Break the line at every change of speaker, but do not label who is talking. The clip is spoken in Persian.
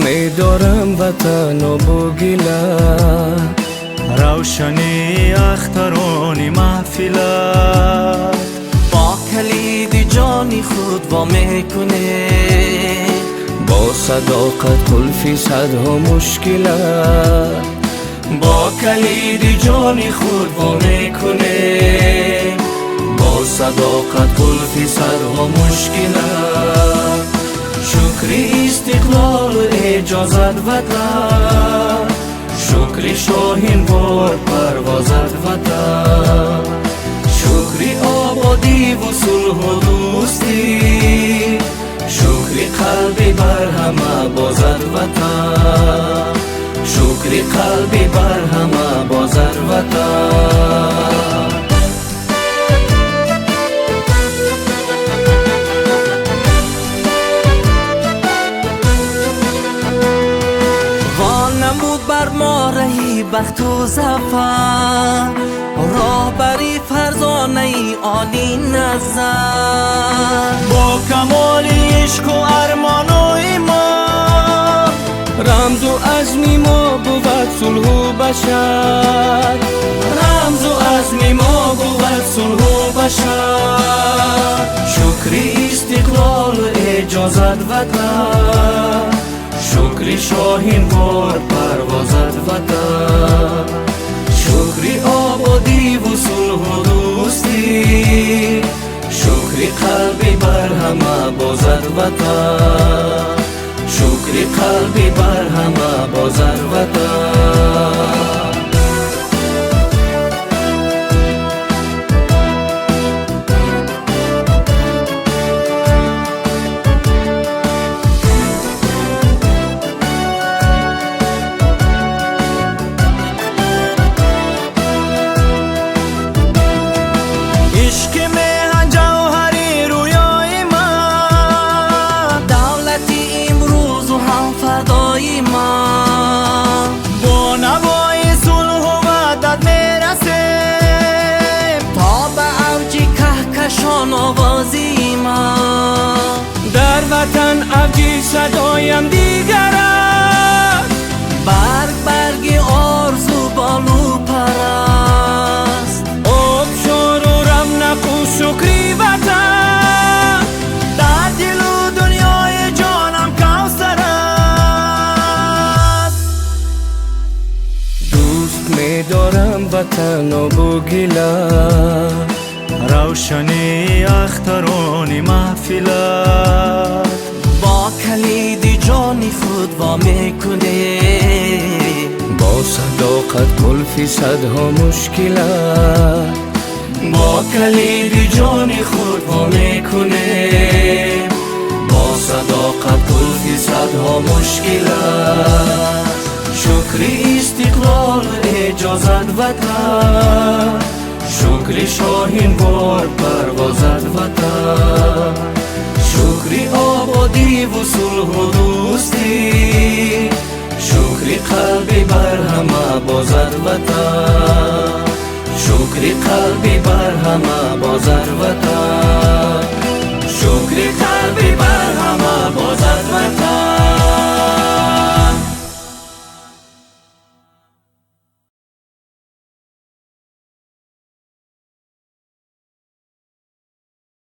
می‌دارم وطن و بوگیله،
روشنی اختران محفلت
با کلید جانی خود وا میکنه،
با صداقت قلفی صدها مشکلت،
با کلید جانی خود وا میکنه، با صداقت قلفی صدها مشکلت. شکر استقلال اجازت وطن، شکر شاهین بار پروازت وطن، شکر آبادی و صلح و دوستی، شکر قلبی بر همه بازد وطن، شکر قلبی بر همه بازد وطن. وانمود بر ما رهی بخت و ظفر، راهبری فرزانه عالی نظر،
با کمال عشق و ارمان و ایمان،
رمز و عزم ما بود صلح و بشر،
رمز و عزم ما بود صلح و بشر. شکر استقلال اجازت وطن، شکر شاهین بار پروازت وطن، شکر آبادی و صلح و دوستی، شکر قلبی بر همه بازد وطن، شکر قلبی بر همه بازد وطن.
عشق میهن جوهری رویای من،
دولتی امروز و هم فدای من،
با نوای صلح و وحدت میرسیم
تا به اوج کهکشان آوازی من.
در وطن اوجی صدایم دیگر است،
برگ برگ آرزو بالو پرست،
آبشار و رونق و شکری وطن،
در دل و دنیای جانم کوثر است.
دوست می‌دارم وطن و بوگیله،
روشنی اختران محفلت
با کلید جانی خود وا میکنه،
با صداقت قلفی صدها مشکلت،
با کلید جانی خود وا میکنه، با صداقت قلفی صدها مشکلت. شکر استقلال اجازت وطن، شکر شاهین بار پروازت وطن، شکر آبادی و صلح و دوستی، شکر قلبی بر همه بازد وطن، شکر قلبی بر همه بازد وطن.